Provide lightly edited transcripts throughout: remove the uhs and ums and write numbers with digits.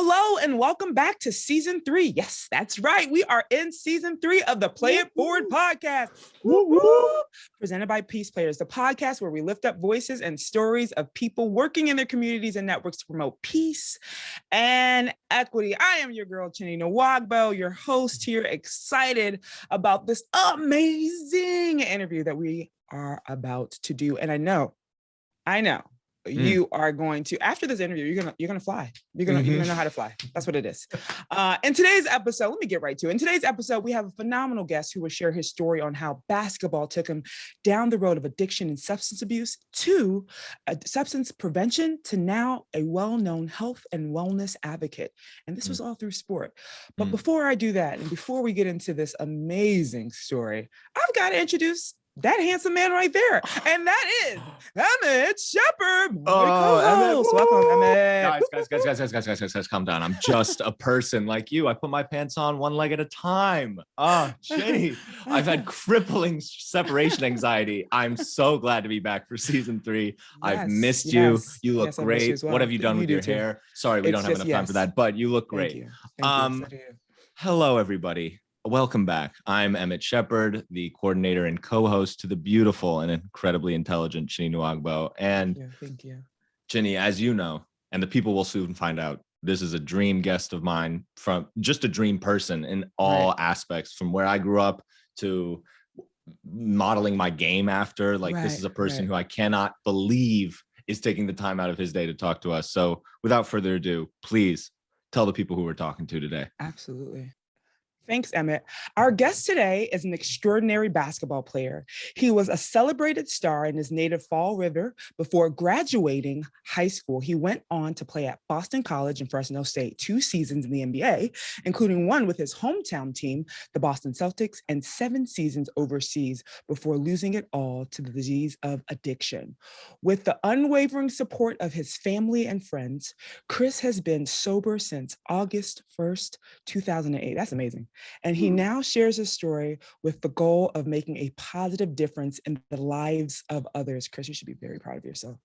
Hello and welcome back to season 3. Yes, that's right. We are in season 3 of the Play It Forward podcast. Woo woo. Presented by PeacePlayers, the podcast where we lift up voices and stories of people working in their communities and networks to promote peace and equity. I am your girl, Chinny and Emmett, your host here, excited about this amazing interview that we are about to do. And I know. You are going to, after this interview, you're gonna fly. You're gonna know how to fly. That's what it is. In today's episode, let me get right to it. In today's episode, we have a phenomenal guest who will share his story on how basketball took him down the road of addiction and substance abuse to substance prevention to now a well-known health and wellness advocate. And this was all through sport. But before I do that, and before we get into this amazing story, I've got to introduce that handsome man right there, and that is Emmett Shepard. Emmett, Welcome, Emmett. Guys, calm down. I'm just a person like you. I put my pants on one leg at a time. Chinny, I've had crippling separation anxiety. I'm so glad to be back for season 3. Yes, I've missed you. You look great. Well. What have you done with your hair? Sorry, we don't have enough time for that, but you look great. Thank you. Hello, everybody. Welcome back. I'm Emmett Shepard, the coordinator and co-host to the beautiful and incredibly intelligent Chinny and Emmett. And thank you. Chinny, as you know, and the people will soon find out, this is a dream guest of mine, from just a dream person in all aspects, from where I grew up to modeling my game after. This is a person who I cannot believe is taking the time out of his day to talk to us. So without further ado, please tell the people who we're talking to today. Absolutely. Thanks, Emmett. Our guest today is an extraordinary basketball player. He was a celebrated star in his native Fall River before graduating high school. He went on to play at Boston College and Fresno State 2 seasons in the NBA, including one with his hometown team, the Boston Celtics, and 7 seasons overseas before losing it all to the disease of addiction. With the unwavering support of his family and friends, Chris has been sober since August 1st, 2008. That's amazing. And he now shares his story with the goal of making a positive difference in the lives of others. Chris, you should be very proud of yourself.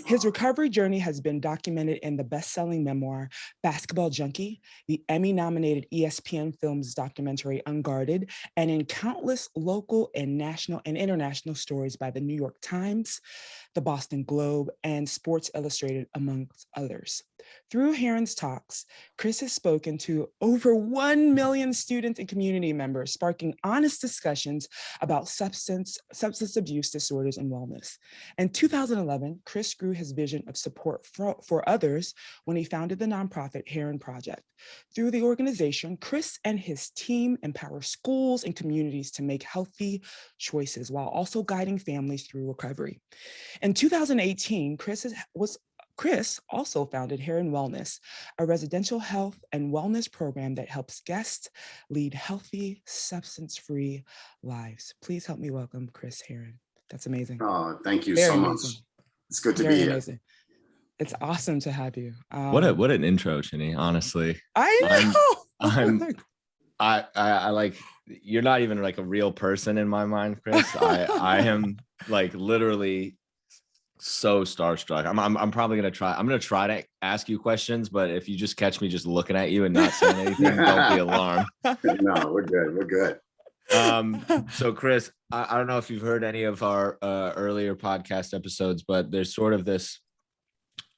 His recovery journey has been documented in the best-selling memoir, Basketball Junkie, the Emmy-nominated ESPN Films documentary, Unguarded, and in countless local and national and international stories by the New York Times, the Boston Globe, and Sports Illustrated, amongst others. Through Herren's talks, Chris has spoken to over 1 million students and community members, sparking honest discussions about substance abuse disorders and wellness. In 2011, Chris grew his vision of support for others when he founded the nonprofit Herren Project. Through the organization, Chris and his team empower schools and communities to make healthy choices while also guiding families through recovery. In 2018, Chris also founded Herren Wellness, a residential health and wellness program that helps guests lead healthy, substance-free lives. Please help me welcome Chris Herren. That's amazing. Oh, thank you so much. It's good to be here. Amazing. It's awesome to have you. What an intro, Chinny, honestly. I know. I like, you're not even like a real person in my mind, Chris. I am like literally so starstruck. I'm probably gonna try. I'm gonna try to ask you questions, but if you just catch me just looking at you and not saying anything, don't be alarmed. No, we're good. We're good. So Chris, I don't know if you've heard any of our earlier podcast episodes, but there's sort of this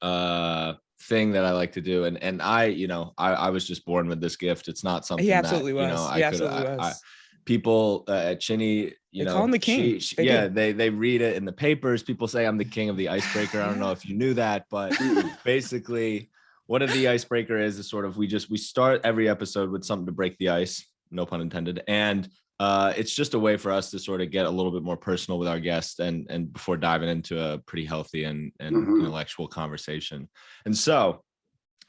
thing that I like to do, and I was just born with this gift. It's not something he absolutely that, was. People at Chinny, they call him the king. They read it in the papers. People say I'm the king of the icebreaker. I don't know if you knew that, but basically what the icebreaker is sort of, we start every episode with something to break the ice, no pun intended. And it's just a way for us to sort of get a little bit more personal with our guests and before diving into a pretty healthy and intellectual conversation. And so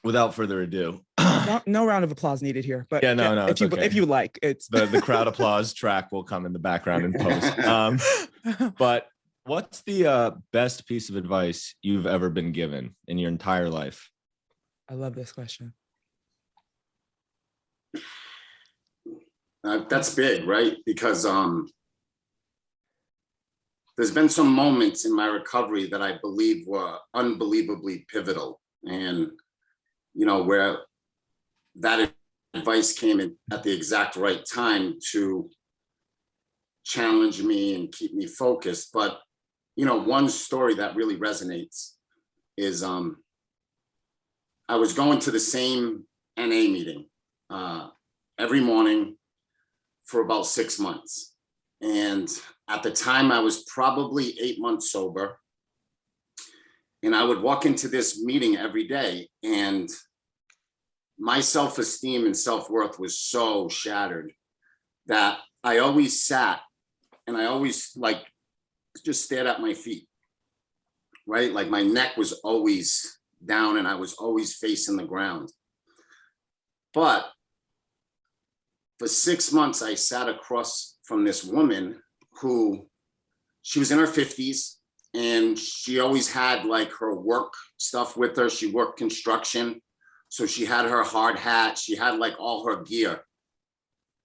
without further ado, no round of applause needed here, but no, if you like, it's the crowd applause track will come in the background in post. But what's the best piece of advice you've ever been given in your entire life? I love this question. That's big, right? Because there's been some moments in my recovery that I believe were unbelievably pivotal, and where that advice came in at the exact right time to challenge me and keep me focused. But, you know, one story that really resonates is I was going to the same NA meeting every morning for about 6 months. And at the time I was probably 8 months sober. And I would walk into this meeting every day, and my self-esteem and self-worth was so shattered that I always sat and I always like just stared at my feet, right? Like my neck was always down and I was always facing the ground. But for 6 months, I sat across from this woman who, she was in her 50s, and she always had like her work stuff with her. She worked construction. So she had her hard hat. She had like all her gear.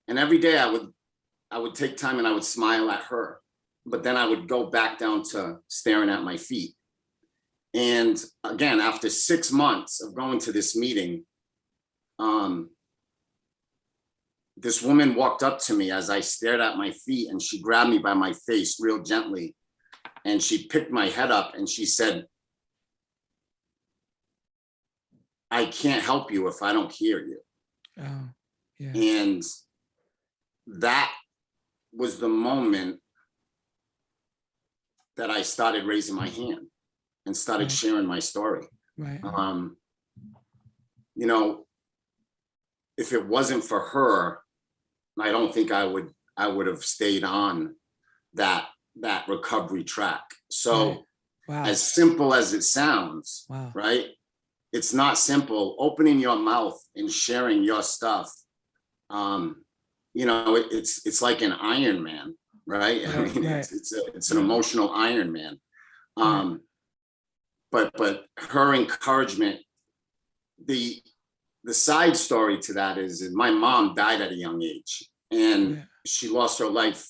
And every day I would take time and I would smile at her, but then I would go back down to staring at my feet. And again, after 6 months of going to this meeting, this woman walked up to me as I stared at my feet, and she grabbed me by my face real gently. And she picked my head up and she said, "I can't help you if I don't hear you." Oh, yeah. And that was the moment that I started raising my hand and started sharing my story. Right. You know, if it wasn't for her, I don't think I would have stayed on that recovery track. So Right. Wow. as simple as it sounds, Wow. right? It's not simple. Opening your mouth and sharing your stuff, you know, it's like an Iron Man, right? I mean, Right. it's an emotional Iron Man. But her encouragement, the side story to that is my mom died at a young age, and she lost her life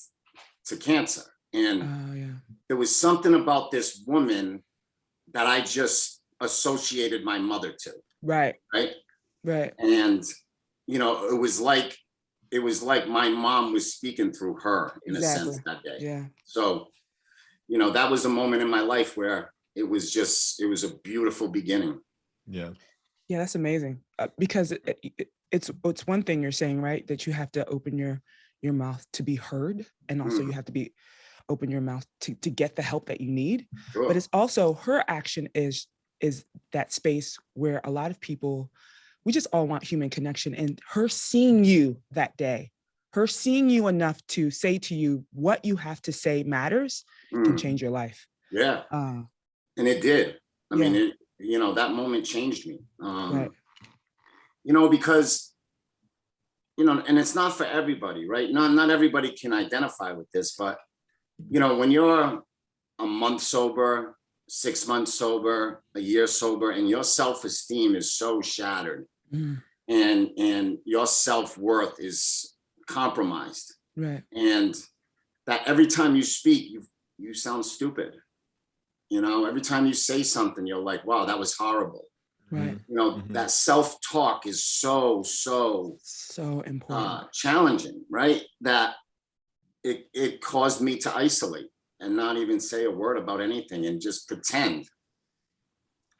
to cancer. And there was something about this woman that I just associated my mother to. Right. Right. Right. And, you know, it was like my mom was speaking through her in a sense that day. Yeah. So, you know, that was a moment in my life where it was a beautiful beginning. Yeah. Yeah, that's amazing. Because it's one thing you're saying, right? That you have to open your mouth to be heard, and also you have to open your mouth to get the help that you need. Sure. But it's also her action is that space where a lot of people, we just all want human connection, and her seeing you that day, her seeing you enough to say to you what you have to say matters can change your life. Yeah. And it did. I mean, you know, that moment changed me. Right. You know, because, you know, and it's not for everybody, right? Not everybody can identify with this, but, you know, when you're a month sober, 6 months sober, a year sober, and your self-esteem is so shattered, and your self-worth is compromised. Right. And that every time you speak, you sound stupid. You know, every time you say something, you're like, wow, that was horrible. Right. You know, that self-talk is so important, challenging, right? That it caused me to isolate and not even say a word about anything and just pretend.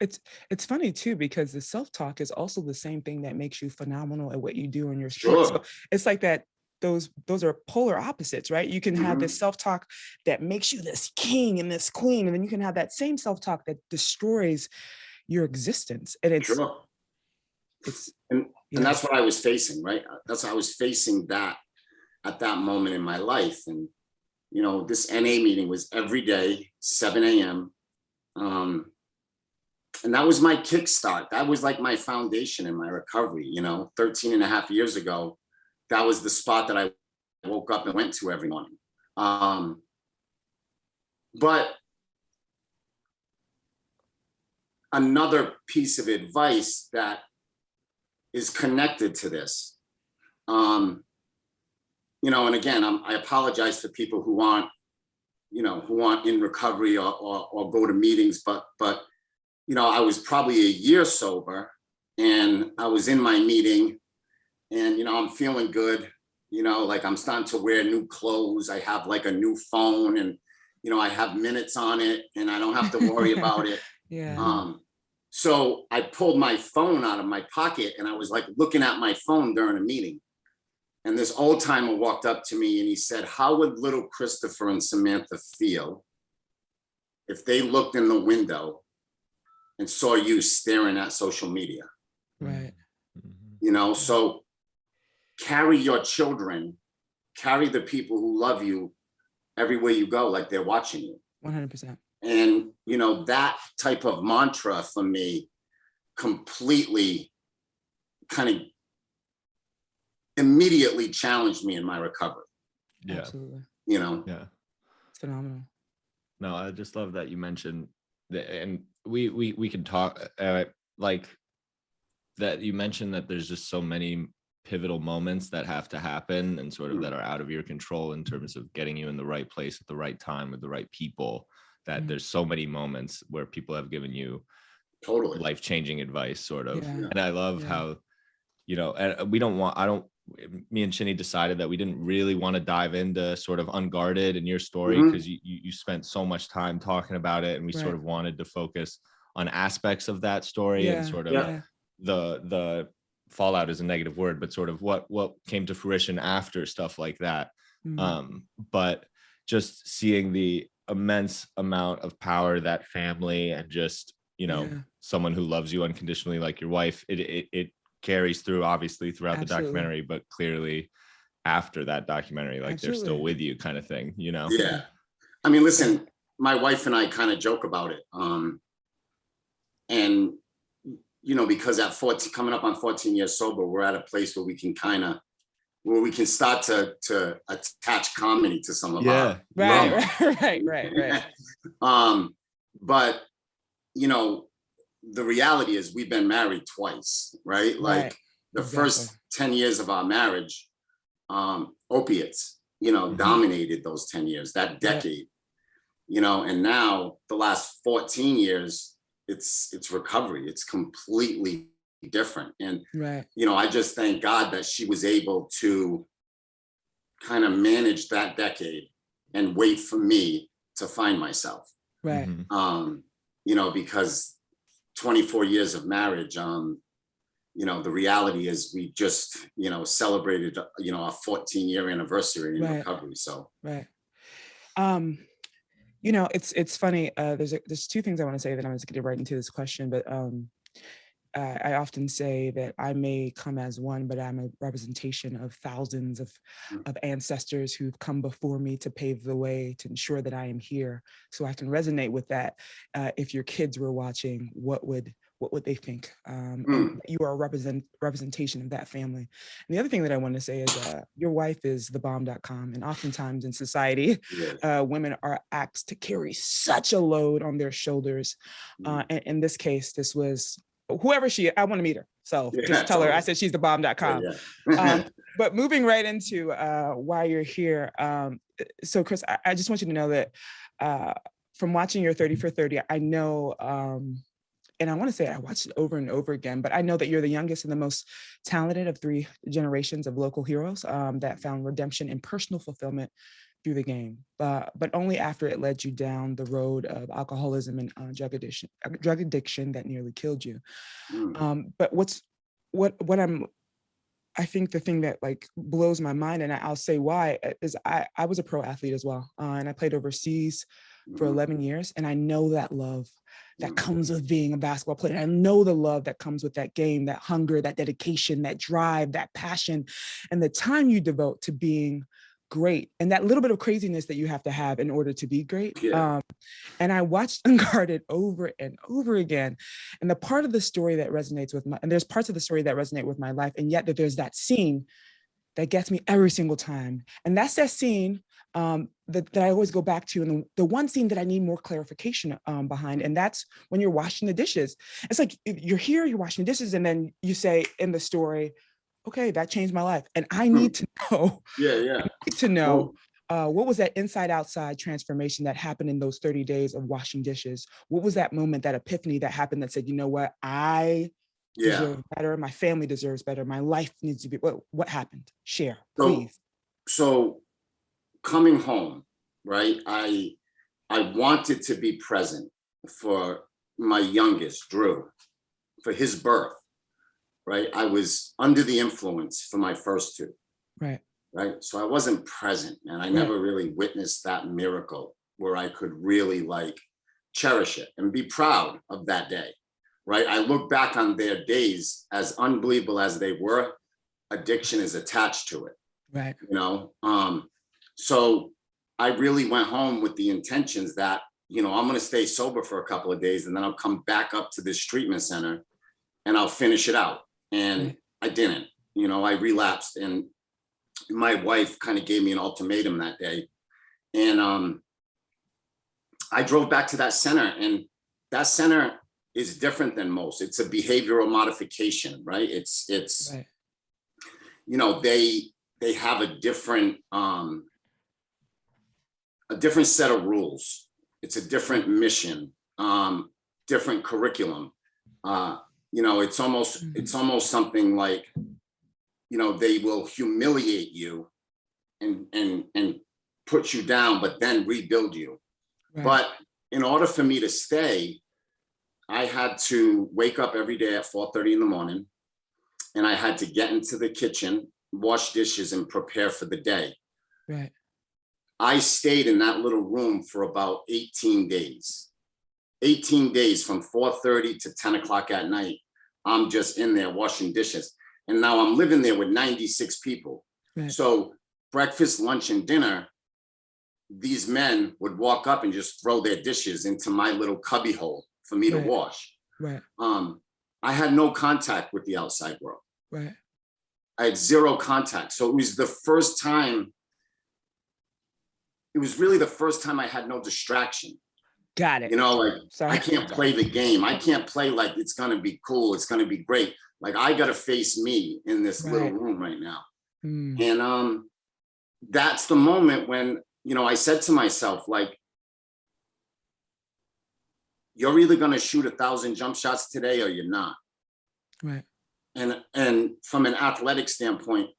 It's funny too, because the self-talk is also the same thing that makes you phenomenal at what you do in your sport. So it's like that. Those are polar opposites, right? You can have this self-talk that makes you this king and this queen, and then you can have that same self-talk that destroys your existence. And and that's what I was facing, right? That's what I was facing that at that moment in my life. And, you know, this NA meeting was every day, 7 a.m. And that was my kickstart. That was like my foundation in my recovery, you know, 13 and a half years ago. That was the spot that I woke up and went to every morning. But another piece of advice that is connected to this, you know, and again, I apologize for people who aren't in recovery or go to meetings, but, you know, I was probably a year sober, and I was in my meeting and, I'm feeling good, like I'm starting to wear new clothes. I have like a new phone, and, I have minutes on it, and I don't have to worry about it. Yeah. So I pulled my phone out of my pocket, and I was like looking at my phone during a meeting. And this old timer walked up to me and he said, how would little Christopher and Samantha feel if they looked in the window and saw you staring at social media? Right. So carry your children, carry the people who love you everywhere you go, like they're watching you. 100%. And, that type of mantra for me completely kind of immediately challenged me in my recovery. Yeah. Absolutely. Yeah. It's phenomenal. No, I just love that you mentioned that, and we can talk like that. You mentioned that there's just so many pivotal moments that have to happen and sort of that are out of your control in terms of getting you in the right place at the right time with the right people, that there's so many moments where people have given you totally life-changing advice, sort of. Yeah. And I love how, and me and Chinny decided that we didn't really want to dive into sort of Unguarded and your story, because you spent so much time talking about it, and we sort of wanted to focus on aspects of that story and sort of the fallout is a negative word, but sort of what came to fruition after stuff like that. But just seeing the immense amount of power that family and just, someone who loves you unconditionally like your wife, it carries through, obviously, throughout the documentary, but clearly after that documentary, like they're still with you, kind of thing, Yeah. I mean, listen, my wife and I kind of joke about it. And, because at 14, coming up on 14 years sober, we're at a place where we can start to attach comedy to some of our right. But, the reality is we've been married twice, right? Like the first 10 years of our marriage, opiates, dominated those 10 years, that decade, and now the last 14 years, it's recovery. It's completely different. And, I just thank God that she was able to kind of manage that decade and wait for me to find myself. Right. Because 24 years of marriage, the reality is we just, celebrated, our 14-year anniversary in recovery. So, it's funny. There's two things I want to say that I'm just getting right into this question, but I often say that I may come as one, but I'm a representation of thousands of ancestors who've come before me to pave the way to ensure that I am here. So I can resonate with that. If your kids were watching, what would they think? You are a representation of that family. And the other thing that I want to say is your wife is thebomb.com. And oftentimes in society, women are asked to carry such a load on their shoulders. And in this case, this was whoever she is. I want to meet her. So just tell her I said she's thebomb.com. But moving right into why you're here. So Chris, I just want you to know that from watching your 30 for 30, I know, and I want to say I watched it over and over again, but I know that you're the youngest and the most talented of 3 generations of local heroes that found redemption and personal fulfillment through the game, but only after it led you down the road of alcoholism and drug addiction that nearly killed you. But I think the thing that like blows my mind, and I'll say why, is I was a pro athlete as well, and I played overseas for 11 years, and I know that love that comes with being a basketball player. I know the love that comes with that game, that hunger, that dedication, that drive, that passion, and the time you devote to being great, and that little bit of craziness that you have to have in order to be great. And I watched Unguarded over and over again. And the part of the story that resonates with and there's parts of the story that resonate with my life, and yet that there's that scene that gets me every single time. And that's that scene that I always go back to, and the one scene that I need more clarification behind, and that's when you're washing the dishes. It's like you're here, you're washing the dishes, and then you say in the story, okay, that changed my life. And I need to know, what was that inside outside transformation that happened in those 30 days of washing dishes? What was that moment, that epiphany that happened that said, you know what, I Yeah. deserve better. My family deserves better. My life needs to be, what happened? Share, So, please. so coming home, right? I wanted to be present for my youngest, Drew, for his birth, right? I was under the influence for my first two, Right. right? So I wasn't present, and I Right. never really witnessed that miracle where I could really like cherish it and be proud of that day, right? I look back on their days, as unbelievable as they were, addiction is attached to it, Right. you know? So I really went home with the intentions that, you know, I'm gonna stay sober for a couple of days and then I'll come back up to this treatment center and I'll finish it out. And Right. I didn't, you know, I relapsed, and my wife kind of gave me an ultimatum that day. And I drove back to that center, and that center is different than most. It's a behavioral modification, right? It's Right. you know, they have a different set of rules. It's a different mission, different curriculum. You know, it's almost something like, you know, they will humiliate you and put you down, but then rebuild you. Right. But in order for me to stay, I had to wake up every day at 4:30 in the morning, and I had to get into the kitchen, wash dishes, and prepare for the day. Right. I stayed in that little room for about 18 days. 18 days from 4:30 to 10 o'clock at night. I'm just in there washing dishes. And now I'm living there with 96 people. Right. So breakfast, lunch, and dinner, these men would walk up and just throw their dishes into my little cubby hole for me to Right. wash. Right. I had no contact with the outside world. Right. I had zero contact. So it was the first time, it was really the first time I had no distraction. Got it. You know, like, Sorry. I can't play the game. I can't play like it's gonna be cool, it's gonna be great. Like, I gotta face me in this little Right. room right now. Mm. And that's the moment when, you know, I said to myself, like, you're either gonna shoot 1,000 jump shots today or you're not. Right. And from an athletic standpoint,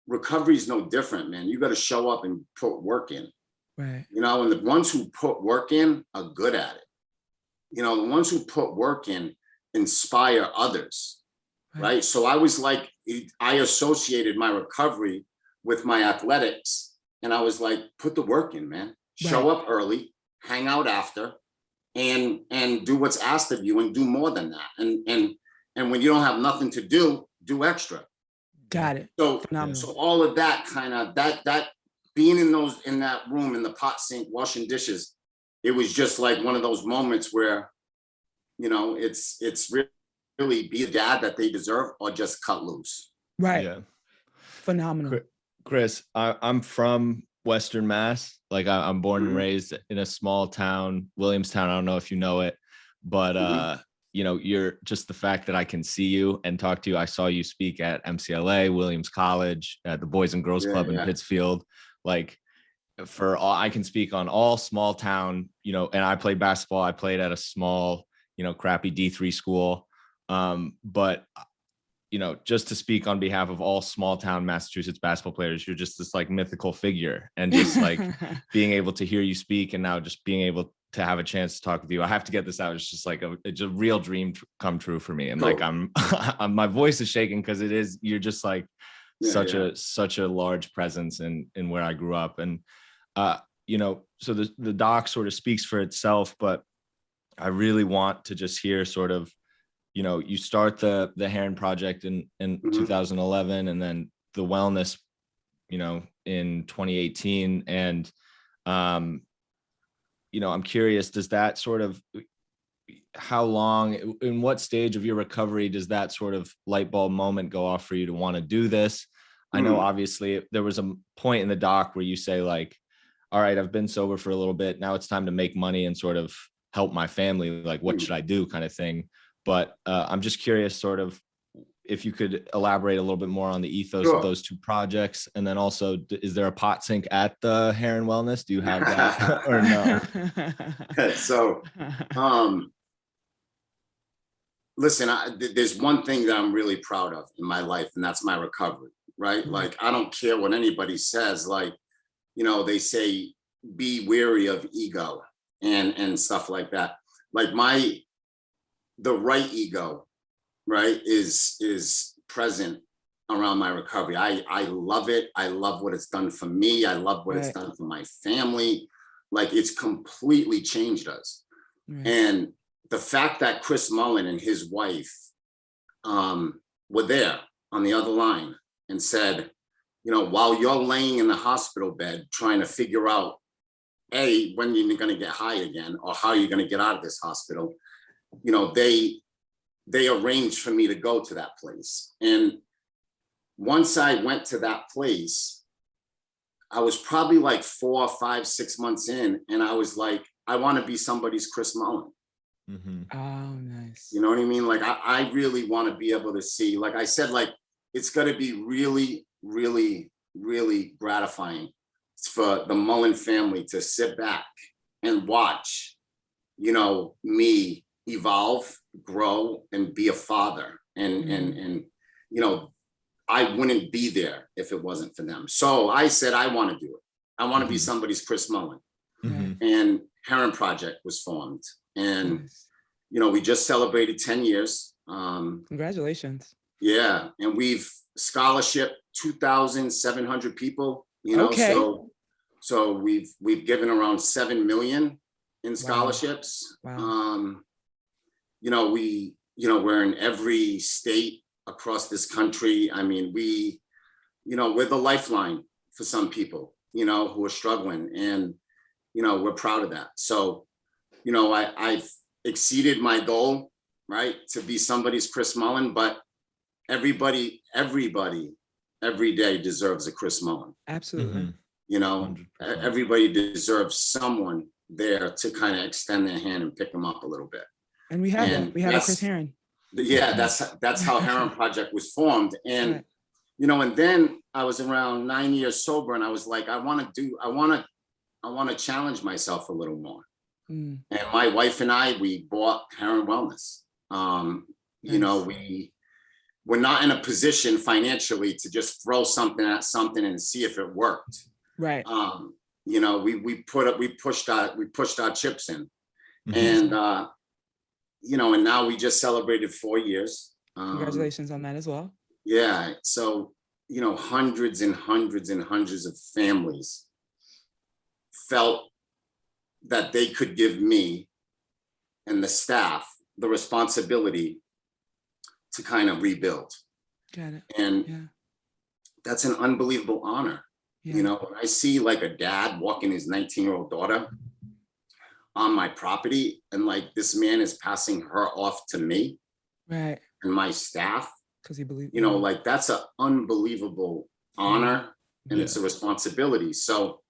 recovery is no different, man. You gotta show up and put work in. Right. You know, and the ones who put work in are good at it. You know, the ones who put work in inspire others, right? So I was like, I associated my recovery with my athletics, and I was like, put the work in, man. Show up early, hang out after, and do what's asked of you, and do more than that. And when you don't have nothing to do extra. Got it. So Phenomenal. so all of that kind of that being in that room in the pot sink washing dishes, it was just like one of those moments where, you know, it's really be a dad that they deserve or just cut loose. Right. Yeah. Phenomenal. Chris, I'm from Western Mass. Like, I'm born and raised in a small town, Williamstown. I don't know if you know it, but you know, you're just the fact that I can see you and talk to you. I saw you speak at MCLA, Williams College, at the Boys and Girls Club in Pittsfield. Like, for all, I can speak on all small town, you know, and I played basketball. I played at a small, you know, crappy D3 school. But, you know, just to speak on behalf of all small town Massachusetts basketball players, you're just this like mythical figure, and just like being able to hear you speak, and now just being able to have a chance to talk with you. I have to get this out. It's just like it's a real dream come true for me. And like, I'm my voice is shaking because you're just like such a large presence in where I grew up. And you know, so the doc sort of speaks for itself, but I really want to just hear sort of, you know, you start the Herren project in 2011, and then the wellness, you know, in 2018. And you know, I'm curious, does that sort of, how long, in what stage of your recovery does that sort of light bulb moment go off for you to want to do this? I know obviously there was a point in the doc where you say like, all right, I've been sober for a little bit. Now it's time to make money and sort of help my family. Like, what should I do, kind of thing. But I'm just curious, sort of, if you could elaborate a little bit more on the ethos of those two projects. And then also, is there a pot sink at the Herren Wellness? Do you have that or no? So, listen, there's one thing that I'm really proud of in my life, and that's my recovery, right? Mhm. Like, I don't care what anybody says. Like, they say, be wary of ego and stuff like that. Like the right ego, right, is present around my recovery. I love it. I love what it's done for me. I love what it's Right. done for my family. Like, it's completely changed us. Right. And the fact that Chris Mullen and his wife were there on the other line and said, while you're laying in the hospital bed trying to figure out, A, when you're going to get high again, or how you're going to get out of this hospital, they arranged for me to go to that place. And once I went to that place, I was probably like 4, 5, 6 months in, and I was like, I want to be somebody's Chris Mullen. Mm-hmm. Oh, nice. You know what I mean? Like, I really want to be able to see, like I said, like, it's going to be really, really, really gratifying for the Mullen family to sit back and watch, me evolve, grow, and be a father. And I wouldn't be there if it wasn't for them. So I said, I want to do it. I want to be somebody's Chris Mullen. Mm-hmm. And Herren Project was formed. And, Nice. we just celebrated 10 years. Congratulations. Yeah. And we've scholarship 2,700 people, Okay. so we've given around 7 million in scholarships. Wow. We're in every state across this country. I mean, we're the lifeline for some people, who are struggling, and, we're proud of that. So, I've exceeded my goal, right, to be somebody's Chris Mullen, but everybody every day deserves a Chris Mullen. Absolutely. Mm-hmm. 100%. Everybody deserves someone there to kind of extend their hand and pick them up a little bit. And we have And that. We have a Chris Herren. Yeah, that's how Herren Project was formed. And Right. and then I was around 9 years sober, and I was like, I want to challenge myself a little more. Mm. And my wife and I, we bought Herren Wellness. Nice. We're not in a position financially to just throw something at something and see if it worked. Right. We pushed our chips in. Mm-hmm. And and now we just celebrated 4 years. Congratulations on that as well. Yeah. So, hundreds and hundreds and hundreds of families felt that they could give me and the staff the responsibility to kind of rebuild. Got it. And that's an unbelievable honor. Yeah. When I see like a dad walking his 19-year-old daughter on my property, and like this man is passing her off to me Right. and my staff, Because he believes. like, that's an unbelievable honor, and it's a responsibility. So,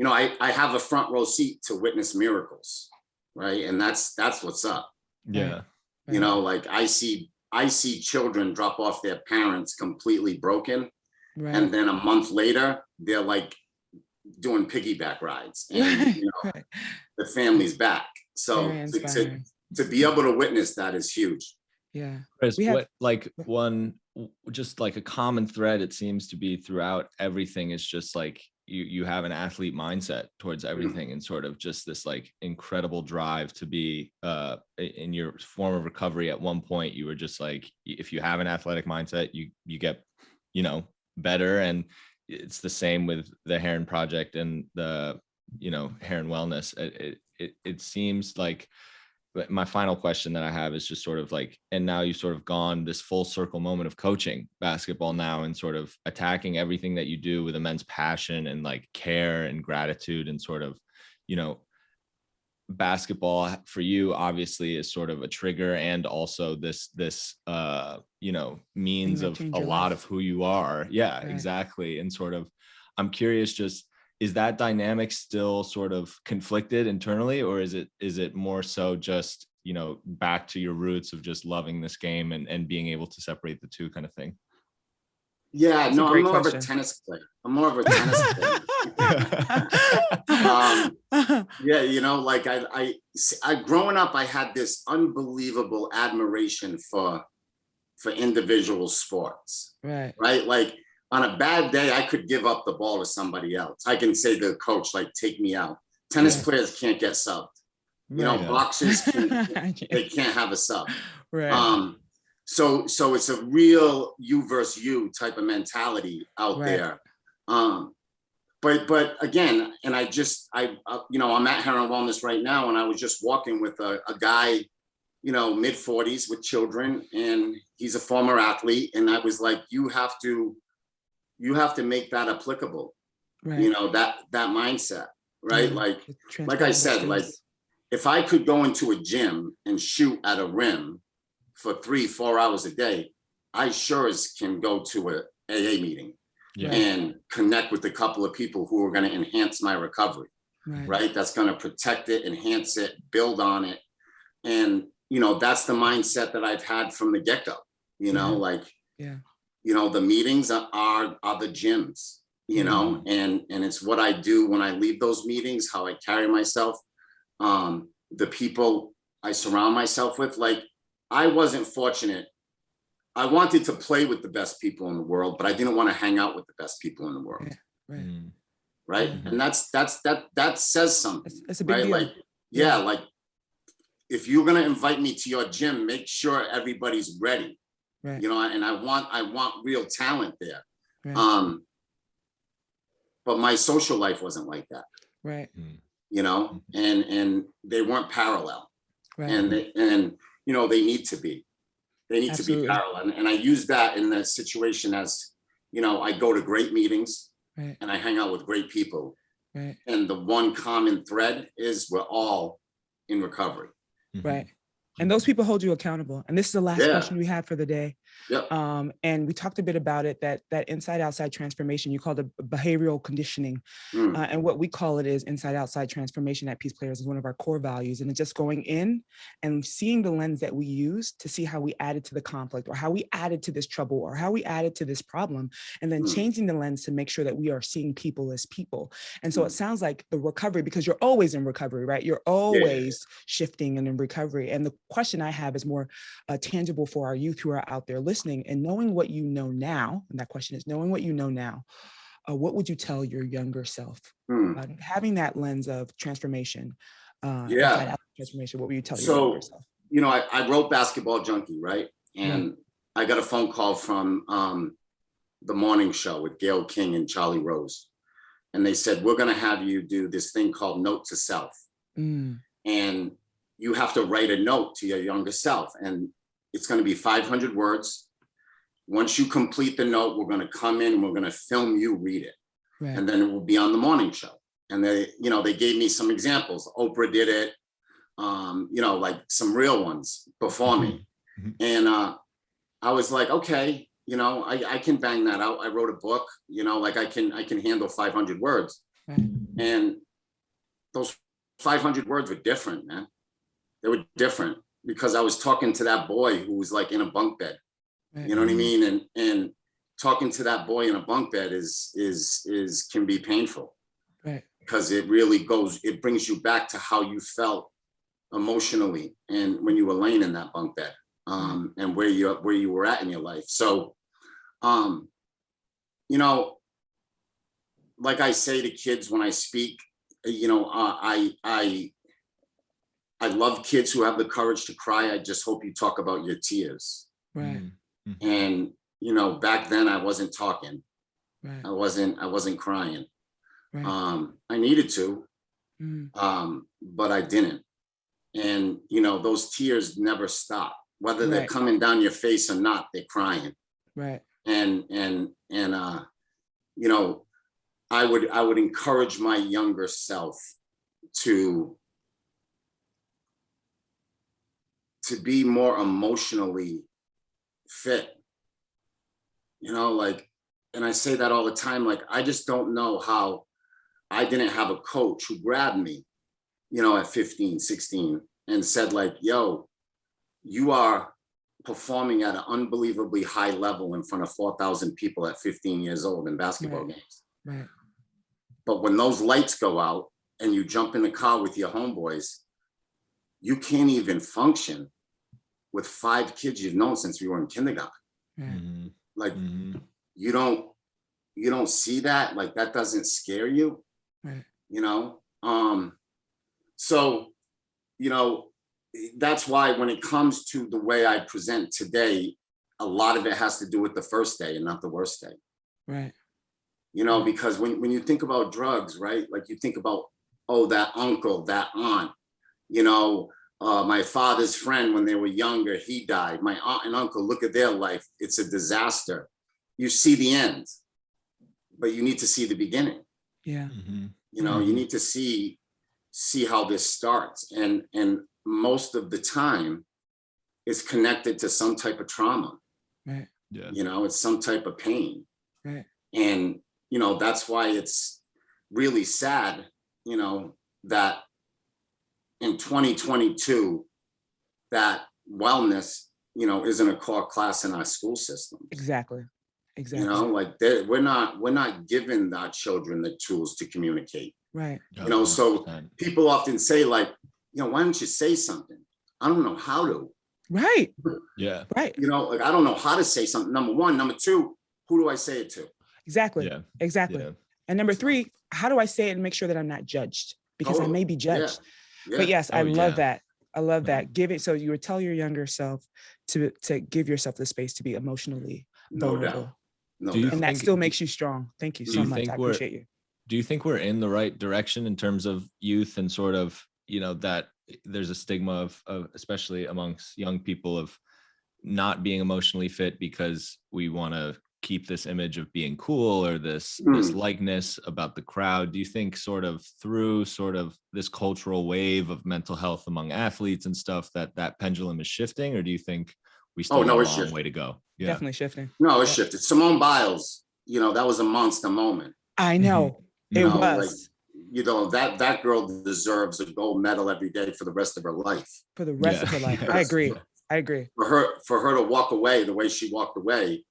I have a front row seat to witness miracles, right? And that's what's up. Yeah. Right. Like, I see children drop off their parents completely broken, Right. and then a month later they're like doing piggyback rides, and Right. the family's back. So Very inspiring. to be able to witness that is huge. Yeah. Chris, We have- what, like, just like a common thread, it seems to be throughout everything, is just like you have an athlete mindset towards everything, and sort of just this like incredible drive to be in your form of recovery. At one point you were just like, if you have an athletic mindset, you get better. And it's the same with the Herren Project and the Herren Wellness. It seems like, but my final question that I have is just sort of like, and now you've sort of gone this full circle moment of coaching basketball now, and sort of attacking everything that you do with immense passion and like care and gratitude, and sort of, basketball for you obviously is sort of a trigger, and also this means that of changed a your lot life. of who you are. Yeah, Right. exactly. And sort of, I'm curious, just, is that dynamic still sort of conflicted internally, or is it more so just, back to your roots of just loving this game and being able to separate the two, kind of thing? Yeah, That's a no, I'm great more of a question. tennis player. I'm more of a tennis player. Yeah, you know, like I growing up, I had this unbelievable admiration for individual sports, Right. right? Like on a bad day, I could give up the ball to somebody else. I can say to the coach, like, take me out. Tennis Right. players can't get subbed. You know, Right. boxers they can't have a sub. Right. So it's a real you versus you type of mentality out Right. there. But again, and you know, I'm at Herren Wellness right now, and I was just walking with a guy, you know, mid 40s with children, and he's a former athlete, and I was like, you have to make that applicable. Right. You know, that mindset, right? Yeah. Like I said, like if I could go into a gym and shoot at a rim for 3-4 hours a day, I sure as can go to a AA meeting and connect with a couple of people who are going to enhance my recovery, right? That's going to protect it, enhance it, build on it. And, you know, that's the mindset that I've had from the get-go, you know, like, you know, the meetings are the gyms, you know, and it's what I do when I leave those meetings, how I carry myself, the people I surround myself with. Like, I wasn't fortunate. I wanted to play with the best people in the world, but I didn't want to hang out with the best people in the world. Right. And that says something. It's a big deal. Like, like if you're going to invite me to your gym, make sure everybody's ready. You know, and I want real talent there. But my social life wasn't like that. You know, and they weren't parallel. And you know, they need to be. They need to be parallel. And I use that in the situation as, you know, I go to great meetings and I hang out with great people. And the one common thread is we're all in recovery. And those people hold you accountable. And this is the last question we had for the day. And we talked a bit about it, that inside-outside transformation, you called it behavioral conditioning. And what we call it is inside-outside transformation at PeacePlayers is one of our core values. And it's just going in and seeing the lens that we use to see how we added to the conflict, or how we added to this trouble, or how we added to this problem, and then changing the lens to make sure that we are seeing people as people. And so it sounds like the recovery, because you're always in recovery, right? You're always shifting and in recovery. And the question I have is more tangible for our youth who are out there listening, and knowing what you know now. And that question is, knowing what you know now, what would you tell your younger self? Having that lens of transformation, transformation, what would you tell your younger self? You know, I wrote Basketball Junkie, right? And I got a phone call from the morning show with Gail King and Charlie Rose. And they said, we're going to have you do this thing called Note to Self. And you have to write a note to your younger self. And it's going to be 500 words. Once you complete the note, we're going to come in and we're going to film you read it. And then it will be on the morning show. And they, you know, they gave me some examples. Oprah did it, you know, like some real ones before me. And I was like, okay, you know, I can bang that out. I wrote a book, you know, like I can handle 500 words. And those 500 words were different, man. They were different because I was talking to that boy who was like in a bunk bed. You know what I mean? And talking to that boy in a bunk bed can be painful. Because it really it brings you back to how you felt emotionally and when you were laying in that bunk bed, and where you were at in your life. So, you know, like I say to kids when I speak, you know, I love kids who have the courage to cry. I just hope you talk about your tears. And, you know, back then I wasn't talking. I wasn't crying. I needed to, but I didn't. And, you know, those tears never stop, whether they're coming down your face or not, they're crying. And you know, I would encourage my younger self to be more emotionally fit, you know, like, and I say that all the time, like, I just don't know how I didn't have a coach who grabbed me, you know, at 15, 16 and said like, yo, you are performing at an unbelievably high level in front of 4,000 people at 15 years old in basketball games. Right. But when those lights go out and you jump in the car with your homeboys, you can't even function with 5 kids you've known since you were in kindergarten. Right. Like you don't see that, like that doesn't scare you, Right. you know? So, you know, that's why when it comes to the way I present today, a lot of it has to do with the first day and not the worst day. Right. You know, because when you think about drugs, right? Like you think about, oh, that uncle, that aunt, you know, my father's friend, when they were younger, he died. My aunt and uncle, look at their life. It's a disaster. You see the end, but you need to see the beginning. Yeah. You know, you need to see how this starts. And most of the time it's connected to some type of trauma. Right. Yeah. You know, it's some type of pain. Right. And, you know, that's why it's really sad, you know, that in 2022, that wellness, you know, isn't a core class in our school system. Exactly. Exactly. You know, like we're not giving our children the tools to communicate. Right. You know, so people often say like, you know, why don't you say something? I don't know how to. Right. Yeah. Right. You know, like I don't know how to say something. Number one. Number two, who do I say it to? Exactly. Yeah. Exactly. Yeah. And number 3, how do I say it and make sure that I'm not judged? Because I may be judged. Yeah. But yes, I love yeah. that. I love that. Give it. So you would tell your younger self to give yourself the space to be emotionally vulnerable. No Do you doubt. And that still makes you strong. Thank you so you much. think I appreciate you. Do you think we're in the right direction in terms of youth and sort of, you know, that there's a stigma of especially amongst young people of not being emotionally fit because we want to keep this image of being cool or this likeness about the crowd? Do you think sort of through sort of this cultural wave of mental health among athletes and stuff that pendulum is shifting, or do you think we still have a long way to go? Yeah. Definitely shifting. No, it shifted. Simone Biles, you know, that was a monster moment. I know. It You know, was. like, you know, that girl deserves a gold medal every day for the rest of her life. For the rest of her life. I agree. I agree. For her to walk away the way she walked away,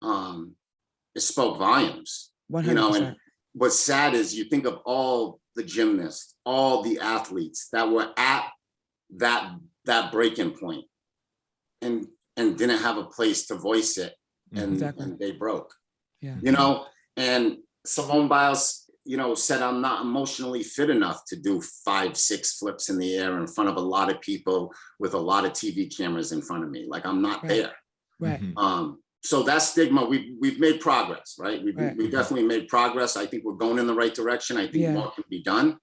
it spoke volumes. 100%. You know, and what's sad is you think of all the gymnasts, all the athletes that were at that breaking point and didn't have a place to voice it, and they broke. Yeah. You know, and Simone Biles, you know, said, I'm not emotionally fit enough to do 5-6 flips in the air in front of a lot of people with a lot of TV cameras in front of me. Like I'm not there. Right. So that stigma, we've made progress, right? We definitely made progress. I think we're going in the right direction. I think more can be done.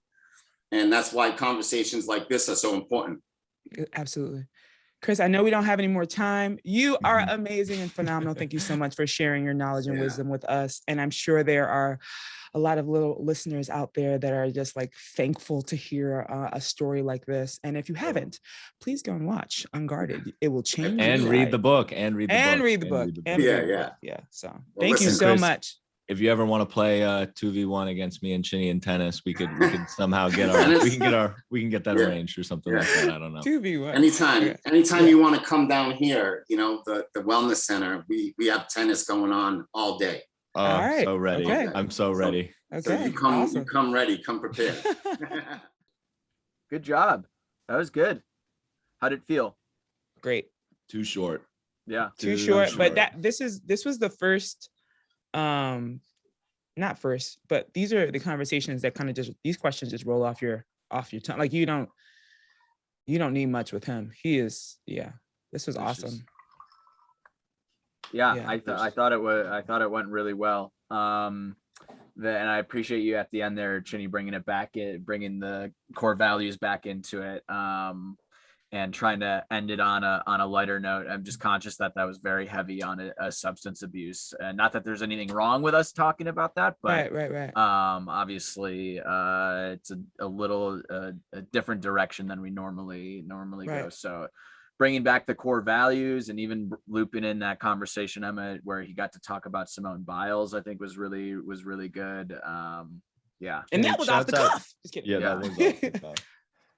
And that's why conversations like this are so important. Absolutely. Chris, I know we don't have any more time. You are amazing and phenomenal. Thank you so much for sharing your knowledge and wisdom with us. And I'm sure there are a lot of little listeners out there that are just like thankful to hear a story like this. And if you haven't, please go and watch Unguarded. It will change and your read life. the book and read the book. And read the book. Yeah. So thank you so much. If you ever want to play 2v1 against me and Chinny in tennis, we could somehow get we can get that arranged or something like that. I don't know. 2v1. Anytime you want to come down here, you know, the wellness center, we have tennis going on all day. Oh, I'm so ready. Okay. I'm so ready. So you come ready, come prepared. Good job. That was good. How did it feel? Great. Too short. Yeah. Too short. But this was the first, not first, but these are the conversations that kind of these questions just roll off your tongue. Like you don't need much with him. He is, this was awesome. I thought it went really well. And I appreciate you at the end there, Chinny, bringing the core values back into it. And trying to end it on a lighter note. I'm just conscious that was very heavy on a substance abuse, and not that there's anything wrong with us talking about that, but right. Obviously, it's a little a different direction than we normally go. So, bringing back the core values and even looping in that conversation, Emmett, where he got to talk about Simone Biles, I think was really good. And that was off the cuff. Just kidding. Yeah, that was off the cuff.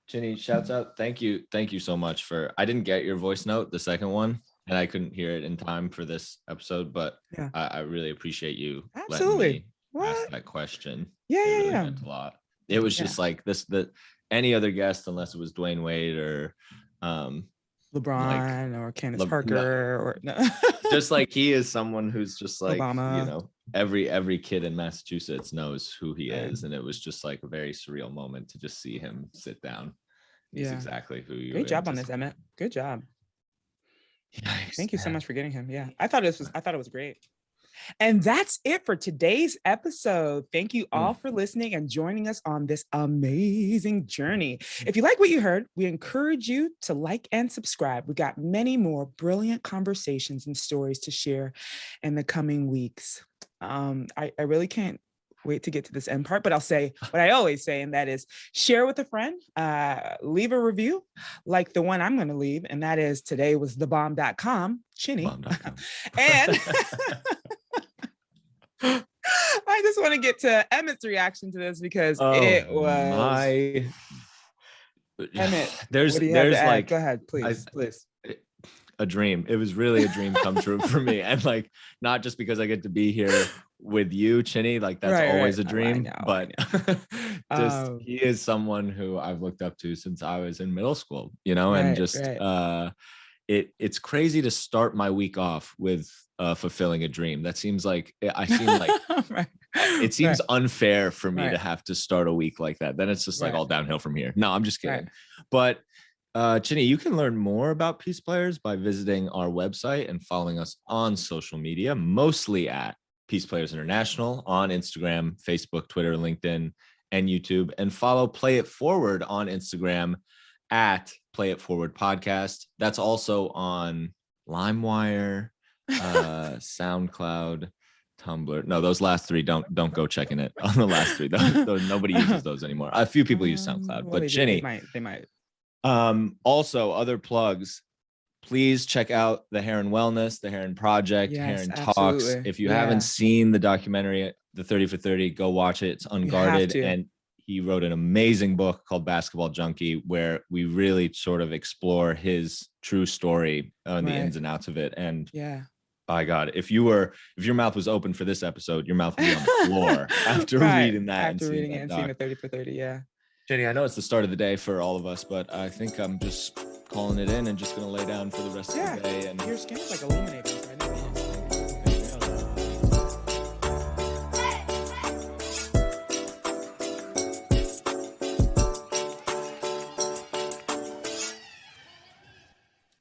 Chinny, shouts out. Thank you so much I didn't get your voice note, the second one. and I couldn't hear it in time for this episode, but Yeah. I really appreciate you Absolutely. letting me ask that question. Yeah, It yeah, really yeah. meant a lot. It was just like any other guest, unless it was Dwayne Wade or LeBron or Candace Parker no. or no. Just like he is someone who's just like, Obama. you know, every kid in Massachusetts knows who he is. And it was just like a very surreal moment to just see him sit down. He's exactly who you Great job on this, Emmett. Good job. Yikes, Thank you so much for getting him. Yeah. I thought it was great. And that's it for today's episode. Thank you all for listening and joining us on this amazing journey. If you like what you heard, we encourage you to like and subscribe. We got many more brilliant conversations and stories to share in the coming weeks. I really can't wait to get to this end part, but I'll say what I always say, and that is share with a friend, leave a review like the one I'm going to leave, and that is todaywasthebomb.com, Chinny. And I just want to get to Emmett's reaction to this because it was Emmett. There's like, go ahead, please. A dream. It was really a dream come true for me, and like not just because I get to be here with you, Chinny, like that's always a dream, but just he is someone who I've looked up to since I was in middle school, you know, and just it's crazy to start my week off with fulfilling a dream. That seems like I seem like it seems unfair for me to have to start a week like that. Then it's just like all downhill from here. No, I'm just kidding. But Chinny, you can learn more about PeacePlayers by visiting our website and following us on social media, mostly at PeacePlayers International on Instagram, Facebook, Twitter, LinkedIn, and YouTube, and follow Play It Forward on Instagram at Play It Forward Podcast. That's also on LimeWire, SoundCloud, Tumblr. No, those last three don't go checking it on the last three. Those nobody uses those anymore. A few people use SoundCloud, but Chinny, they might. Also other plugs. Please check out the Herren Wellness, the Herren Project, Herren Talks. If you haven't seen the documentary, The 30 for 30, go watch it. It's Unguarded. And he wrote an amazing book called Basketball Junkie, where we really sort of explore his true story and the ins and outs of it. And by God, if your mouth was open for this episode, your mouth would be on the floor after reading that. After reading it and seeing the 30 for 30, Jenny, I know it's the start of the day for all of us, but I think I'm just calling it in and just going to lay down for the rest of the day. And your skin is like illuminating.